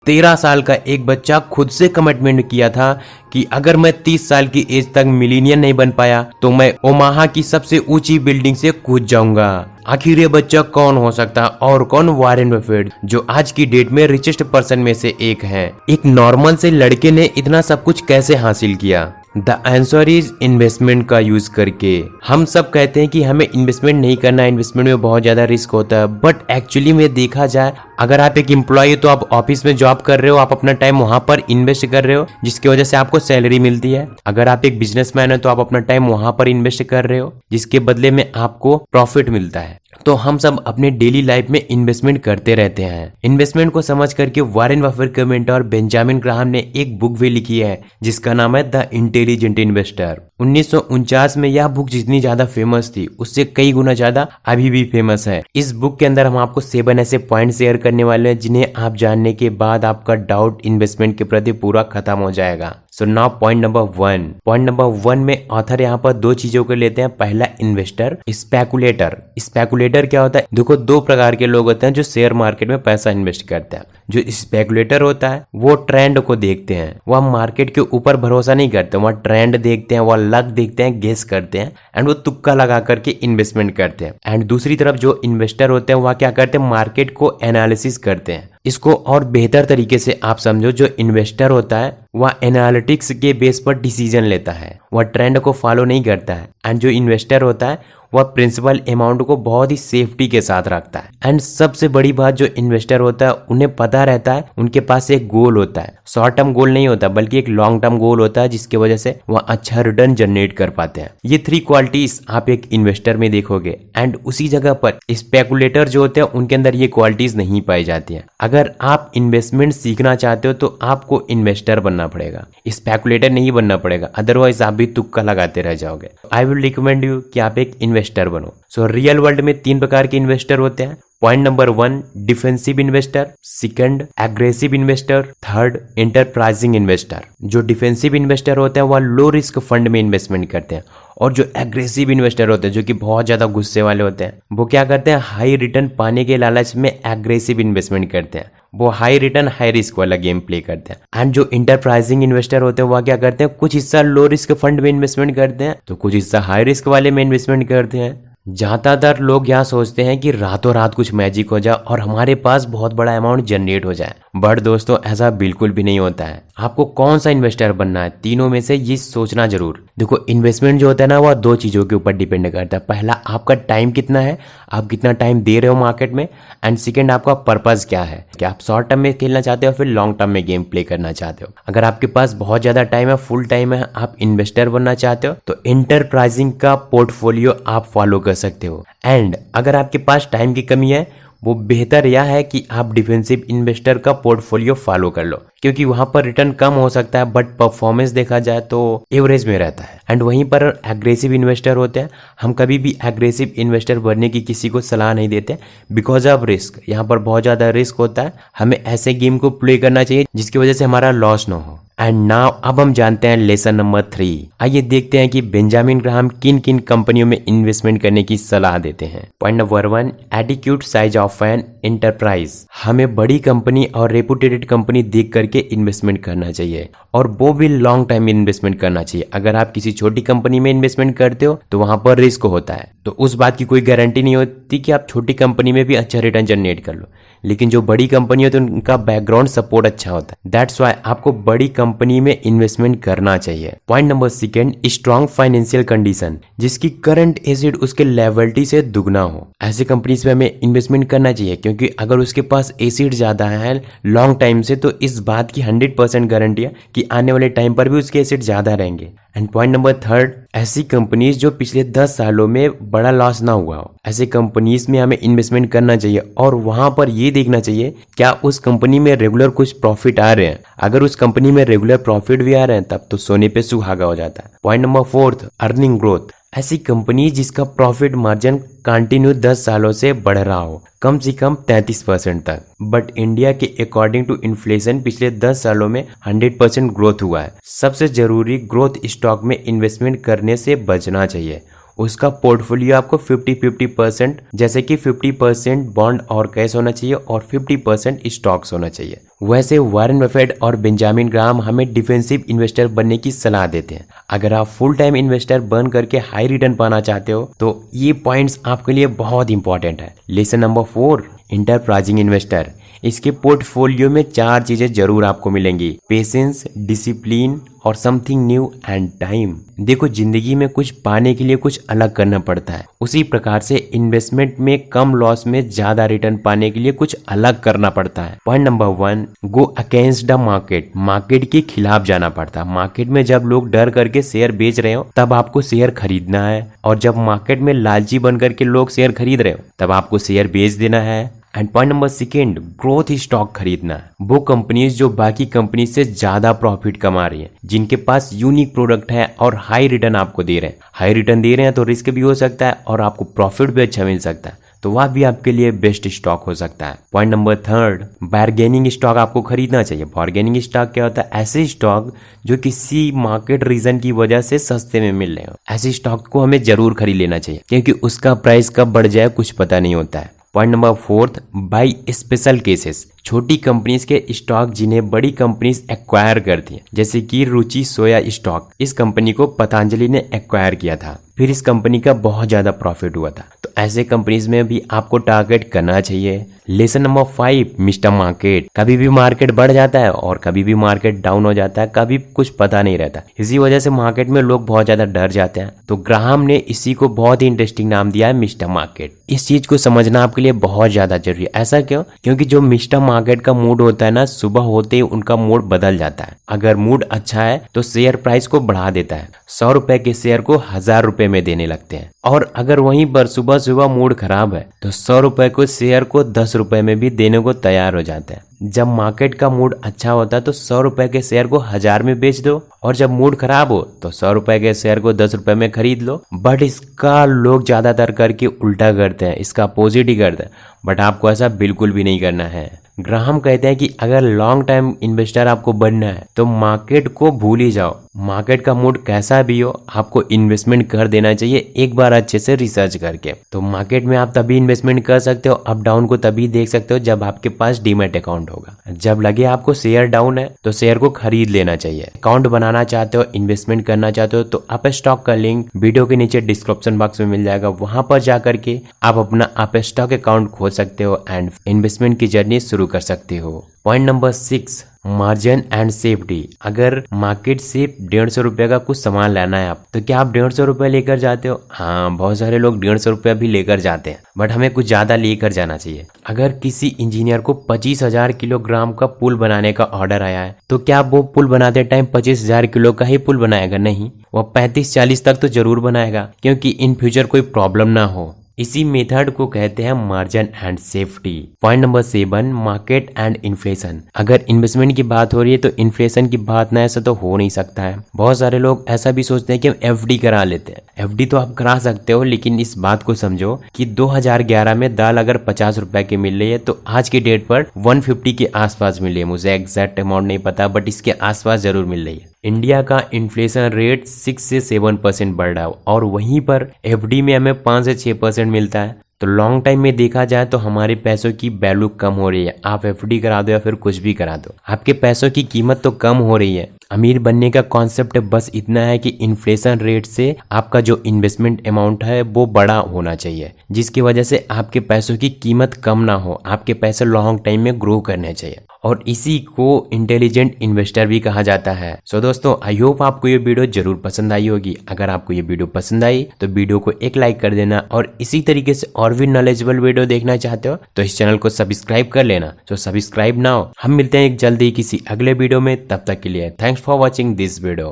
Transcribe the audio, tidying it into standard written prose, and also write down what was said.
13 साल का एक बच्चा खुद से कमिटमेंट किया था कि अगर मैं 30 साल की एज तक मिलीनियर नहीं बन पाया तो मैं ओमाहा की सबसे ऊंची बिल्डिंग से कूद जाऊंगा। आखिर ये बच्चा कौन हो सकता है और कौन? वॉरेन बफेट, जो आज की डेट में रिचेस्ट पर्सन में से एक है। एक नॉर्मल से लड़के ने इतना सब कुछ कैसे हासिल किया? द आंसर इज इन्वेस्टमेंट का यूज करके। हम सब कहते हैं कि हमें इन्वेस्टमेंट नहीं करना है, इन्वेस्टमेंट में बहुत ज्यादा रिस्क होता है, बट एक्चुअली में देखा जाए, अगर आप एक एम्प्लॉय हो तो आप ऑफिस में जॉब कर रहे हो, आप अपना टाइम वहां पर इन्वेस्ट कर रहे हो जिसकी वजह से आपको सैलरी मिलती है। अगर आप एक बिजनेसमैन हो तो आप अपना टाइम वहां पर इन्वेस्ट कर रहे हो जिसके बदले में आपको प्रॉफिट मिलता है। तो हम सब अपने डेली लाइफ में इन्वेस्टमेंट करते रहते हैं। इन्वेस्टमेंट को समझ करके वॉरेन बफेट के मेंटर बेंजामिन ग्राहम ने एक बुक भी लिखी है जिसका नाम है द इंटेलिजेंट इन्वेस्टर। 1949 में यह बुक जितनी ज्यादा फेमस थी उससे कई गुना ज्यादा अभी भी फेमस है। इस बुक के अंदर हम आपको 7 ऐसे पॉइंट शेयर करने वाले हैं जिन्हें आप जानने के बाद आपका डाउट इन्वेस्टमेंट के प्रति पूरा खत्म हो जाएगा। So now point number 1। Point number 1 में ऑथर यहाँ पर 2 चीजों को लेते हैं। पहला इन्वेस्टर, स्पेकुलेटर। स्पेकुलेटर क्या होता है? देखो, 2 प्रकार के लोग होते हैं जो शेयर मार्केट में पैसा इन्वेस्ट करते हैं। जो स्पेकुलेटर होता है वो ट्रेंड को देखते हैं, वह मार्केट के ऊपर भरोसा नहीं करते, वह ट्रेंड देखते हैं, वह लक देखते हैं, गेस करते हैं एंड वो तुक्का लगा करके इन्वेस्टमेंट करते हैं। एंड दूसरी तरफ जो इन्वेस्टर होते हैं वह क्या करते हैं? मार्केट को एनालिसिस करते हैं। इसको और बेहतर तरीके से आप समझो, जो इन्वेस्टर होता है वह एनालिटिक्स के बेस पर डिसीजन लेता है, वह ट्रेंड को फॉलो नहीं करता है। एंड जो इन्वेस्टर होता है वह प्रिंसिपल अमाउंट को बहुत ही सेफ्टी के साथ रखता है। एंड सबसे बड़ी बात, जो इन्वेस्टर होता है उन्हें पता रहता है, उनके पास एक गोल होता है, शॉर्ट टर्म गोल नहीं होता बल्कि एक लॉन्ग टर्म गोल होता है जिसकी वजह से वह अच्छा रिटर्न जनरेट कर पाते हैं। ये 3 क्वालिटीज आप एक इन्वेस्टर में देखोगे। एंड उसी जगह पर स्पेकुलेटर जो होते हैं उनके अंदर ये क्वालिटीज नहीं पाई जाती है। अगर आप इन्वेस्टमेंट सीखना चाहते हो तो आपको इन्वेस्टर बनना पड़ेगा, स्पेकुलेटर नहीं बनना पड़ेगा, अदरवाइज आप भी तुक्का लगाते रह जाओगे। आई विल रिकमेंड यू कि आप एक इन्वेस्टर बनो। सो रियल वर्ल्ड में 3 प्रकार के इन्वेस्टर होते हैं। Point number 1, defensive investor. Second, aggressive investor. Third, enterprising investor. जो डिफेंसिव इन्वेस्टर होते हैं वह लो रिस्क फंड में इन्वेस्टमेंट करते हैं, और जो एग्रेसिव इन्वेस्टर होते हैं जो कि बहुत ज्यादा गुस्से वाले होते हैं वो क्या करते हैं? हाई रिटर्न पाने के लालच में एग्रेसिव इन्वेस्टमेंट करते हैं, वो हाई रिटर्न हाई रिस्क वाला गेम प्ले करते हैं। एंड जो इंटरप्राइजिंग इन्वेस्टर होते हैं वह क्या करते हैं? कुछ हिस्सा लो रिस्क फंड में इन्वेस्टमेंट करते हैं तो कुछ हिस्सा हाई रिस्क वाले में इन्वेस्टमेंट करते हैं। ज्यादातर लोग यहाँ सोचते हैं कि रातों रात कुछ मैजिक हो जाए और हमारे पास बहुत बड़ा अमाउंट जनरेट हो जाए, बट दोस्तों ऐसा बिल्कुल भी नहीं होता है। आपको कौन सा इन्वेस्टर बनना है, तीनों में से ये सोचना जरूर। देखो, इन्वेस्टमेंट जो होता है ना वह 2 चीजों के ऊपर डिपेंड करता है। पहला, आपका टाइम कितना है, आप कितना टाइम दे रहे हो मार्केट में। एंड सेकंड, आपका पर्पस क्या है, क्या आप शॉर्ट टर्म में खेलना चाहते हो फिर लॉन्ग टर्म में गेम प्ले करना चाहते हो। अगर आपके पास बहुत ज्यादा टाइम है, फुल टाइम है, आप इन्वेस्टर बनना चाहते हो तो एंटरप्राइजिंग का पोर्टफोलियो आप फॉलो कर सकते हो। एंड अगर आपके पास टाइम की कमी है, वो बेहतर यह है कि आप डिफेंसिव इन्वेस्टर का पोर्टफोलियो फॉलो कर लो, क्योंकि वहां पर रिटर्न कम हो सकता है बट परफॉर्मेंस देखा जाए तो एवरेज में रहता है। एंड वहीं पर एग्रेसिव इन्वेस्टर होते हैं। हम कभी भी एग्रेसिव इन्वेस्टर बनने की किसी को सलाह नहीं देते बिकॉज ऑफ रिस्क। यहाँ पर बहुत ज्यादा रिस्क होता है, हमें ऐसे गेम को प्ले करना चाहिए जिसकी वजह से हमारा लॉस ना हो। एंड नाउ अब हम जानते हैं लेसन नंबर 3। आइए देखते हैं कि बेंजामिन ग्राहम किन किन कंपनियों में इन्वेस्टमेंट करने की सलाह देते हैं। Point number 1, adequate size of an enterprise. हमें बड़ी कंपनी और रेपुटेटेड कंपनी देख करके इन्वेस्टमेंट करना चाहिए, और वो भी लॉन्ग टाइम में इन्वेस्टमेंट करना चाहिए। अगर आप किसी छोटी कंपनी में इन्वेस्टमेंट करते हो तो वहां पर रिस्क होता है, तो उस बात की कोई गारंटी नहीं होती कि आप छोटी कंपनी में भी अच्छा रिटर्न जनरेट कर लो। लेकिन जो बड़ी कंपनी होती है उनका बैकग्राउंड सपोर्ट अच्छा होता है, दैट्स वाई आपको बड़ी कंपनी में इन्वेस्टमेंट करना चाहिए। Point number 2, strong financial condition, जिसकी करंट एसेट उसके लेवलिटी से दुगना हो। ऐसे कंपनीज में हमें इन्वेस्टमेंट करना चाहिए, क्योंकि अगर उसके पास एसेट ज्यादा है लॉन्ग टाइम से तो इस बात की 100% गारंटी है कि आने वाले टाइम पर भी उसके एसेट ज्यादा रहेंगे। एंड पॉइंट नंबर 3, ऐसी कंपनीज जो पिछले 10 सालों में बड़ा लॉस ना हुआ हो, ऐसे कंपनीज में हमें इन्वेस्टमेंट करना चाहिए, और वहां पर ये देखना चाहिए क्या उस कंपनी में रेगुलर कुछ प्रॉफिट आ रहे हैं। अगर उस कंपनी में रेगुलर प्रॉफिट भी आ रहे हैं तब तो सोने पे सुहागा हो जाता है। Point number 4, earning growth. ऐसी कंपनी जिसका प्रॉफिट मार्जिन कंटिन्यू 10 सालों से बढ़ रहा हो, कम से कम 33% तक। बट इंडिया के अकॉर्डिंग टू इन्फ्लेशन पिछले 10 सालों में 100% ग्रोथ हुआ है। सबसे जरूरी, ग्रोथ स्टॉक में इन्वेस्टमेंट करने से बचना चाहिए। उसका पोर्टफोलियो आपको 50-50% जैसे कि 50% बॉन्ड और कैश होना चाहिए और 50% स्टॉक्स होना चाहिए। वैसे वॉरेन बफेट और बेंजामिन ग्राहम हमें डिफेंसिव इन्वेस्टर बनने की सलाह देते हैं। अगर आप फुल टाइम इन्वेस्टर बन करके हाई रिटर्न पाना चाहते हो तो ये पॉइंट्स आपके लिए बहुत इंपॉर्टेंट है। Lesson number 4, enterprising investor. इसके पोर्टफोलियो में 4 चीजें जरूर आपको मिलेंगी: पेशेंस, डिसिप्लिन और समथिंग न्यू एंड टाइम। देखो, जिंदगी में कुछ पाने के लिए कुछ अलग करना पड़ता है, उसी प्रकार से इन्वेस्टमेंट में कम लॉस में ज्यादा रिटर्न पाने के लिए कुछ अलग करना पड़ता है। Point number 1, go against the market. Market के खिलाफ जाना पड़ता है। मार्केट में जब लोग डर करके शेयर बेच रहे हो तब आपको शेयर खरीदना है, और जब मार्केट में लालची बन करके लोग शेयर खरीद रहे हो तब आपको शेयर बेच देना है। And point number 2, growth stock खरीदना है। वो कंपनीज जो बाकी कंपनी से ज्यादा प्रॉफिट कमा रही है, जिनके पास यूनिक प्रोडक्ट है और हाई रिटर्न आपको दे रहे हैं। हाई रिटर्न दे रहे हैं तो रिस्क भी हो सकता है और आपको प्रॉफिट भी अच्छा मिल सकता है, तो वह भी आपके लिए बेस्ट स्टॉक हो सकता है। पॉइंट नंबर 3, बार्गेनिंग स्टॉक आपको खरीदना चाहिए। बार्गेनिंग स्टॉक क्या होता है? ऐसे स्टॉक जो किसी मार्केट रीजन की वजह से सस्ते में मिल रहे हो, ऐसे स्टॉक को हमें जरूर खरीद लेना चाहिए, क्योंकि उसका प्राइस कब बढ़ जाए कुछ पता नहीं होता है। Point number 4, by special cases. छोटी कंपनीज के स्टॉक जिन्हें बड़ी कंपनीज एक्वायर करती हैं, जैसे कि रुचि सोया स्टॉक। इस कंपनी को पतंजलि ने एक्वायर किया था, फिर इस कंपनी का बहुत ज्यादा प्रॉफिट हुआ था, तो ऐसे कंपनीज में भी आपको टारगेट करना चाहिए। Lesson number 5, mister market. कभी भी मार्केट बढ़ जाता है और कभी भी मार्केट डाउन हो जाता है, कभी कुछ पता नहीं रहता। इसी वजह से मार्केट में लोग बहुत ज्यादा डर जाते हैं, तो ग्राहम ने इसी को बहुत ही इंटरेस्टिंग नाम दिया है, मिस्टर मार्केट। इस चीज को समझना आपके लिए बहुत ज्यादा जरूरी है। ऐसा क्यों? क्योंकि जो मिस्टर मार्केट का मूड होता है ना, सुबह होते ही उनका मूड बदल जाता है। अगर मूड अच्छा है तो शेयर प्राइस को बढ़ा देता है, 100 रुपए के शेयर को 1000 रुपए में देने लगते हैं। और अगर वहीं पर सुबह सुबह मूड खराब है तो 100 रुपए को शेयर को 10 रुपए में भी देने को तैयार हो जाते हैं। जब मार्केट का मूड अच्छा होता है तो 100 रुपए के शेयर को 1000 में बेच दो, और जब मूड खराब हो तो 100 रुपए के शेयर को 10 रुपए में खरीद लो। बट इसका लोग ज्यादातर करके उल्टा करते हैं, इसका अपोजिट ही करते हैं। बट आपको ऐसा बिल्कुल भी नहीं करना है। ग्राहम कहते हैं कि अगर लॉन्ग टाइम इन्वेस्टर आपको बनना है तो मार्केट को भूल ही जाओ। मार्केट का मूड कैसा भी हो, आपको इन्वेस्टमेंट कर देना चाहिए एक बार अच्छे से रिसर्च करके। तो मार्केट में आप तभी इन्वेस्टमेंट कर सकते हो, अप डाउन को तभी देख सकते हो जब आपके पास डीमैट अकाउंट होगा। जब लगे आपको शेयर डाउन है तो शेयर को खरीद लेना चाहिए। अकाउंट बनाना चाहते हो, इन्वेस्टमेंट करना चाहते हो तो अप स्टॉक का लिंक वीडियो के नीचे डिस्क्रिप्शन बॉक्स में मिल जाएगा। वहां पर जाकर के आप अपना अप स्टॉक अकाउंट खोल सकते हो एंड इन्वेस्टमेंट की जर्नी शुरू कर सकते हो। Point number 6, margin and safety. अगर मार्केट से 150 रुपए का कुछ सामान लेना है आप, तो क्या आप 150 रुपए लेकर जाते हो? हाँ, बहुत सारे लोग 150 रुपया भी लेकर जाते हैं, बट हमें कुछ ज्यादा लेकर जाना चाहिए। अगर किसी इंजीनियर को 25,000 किलोग्राम का पुल बनाने का ऑर्डर आया है, तो क्या वो पुल बनाते टाइम 25,000 किलो का ही पुल बनाएगा? नहीं, वो 35-40 तक तो जरूर बनाएगा, क्योंकि इन फ्यूचर कोई प्रॉब्लम ना हो। इसी मेथड को कहते हैं margin and safety. Point number 7, market and inflation. अगर इन्वेस्टमेंट की बात हो रही है तो इन्फ्लेशन की बात ना, ऐसा तो हो नहीं सकता है। बहुत सारे लोग ऐसा भी सोचते हैं कि हम एफडी करा लेते हैं। एफडी तो आप करा सकते हो, लेकिन इस बात को समझो कि 2011 में दाल अगर 50 रुपए की मिल रही है तो आज की डेट पर 150 के आसपास मिल रही है। मुझे एग्जैक्ट अमाउंट नहीं पता, बट इसके आसपास जरूर मिल रही है। इंडिया का इन्फ्लेशन रेट 6 से 7% बढ़ रहा है, और वहीं पर एफडी में हमें 5 से 6% मिलता है। तो लॉन्ग टाइम में देखा जाए तो हमारे पैसों की वैल्यू कम हो रही है। आप एफडी करा दो या फिर कुछ भी करा दो, आपके पैसों की कीमत तो कम हो रही है। अमीर बनने का कॉन्सेप्ट बस इतना है कि इन्फ्लेशन रेट से आपका जो इन्वेस्टमेंट अमाउंट है वो बड़ा होना चाहिए, जिसकी वजह से आपके पैसों की कीमत कम ना हो। आपके पैसे लॉन्ग टाइम में ग्रो करने चाहिए, और इसी को इंटेलिजेंट इन्वेस्टर भी कहा जाता है। सो दोस्तों, आई होप आपको ये वीडियो जरूर पसंद आई होगी। अगर आपको ये वीडियो पसंद आई तो वीडियो को एक लाइक कर देना, और इसी तरीके से और भी नॉलेजेबल वीडियो देखना चाहते हो तो इस चैनल को सब्सक्राइब कर लेना। तो सब्सक्राइब नाउ। हम मिलते हैं एक जल्दी किसी अगले वीडियो में, तब तक के लिए thanks for watching this video.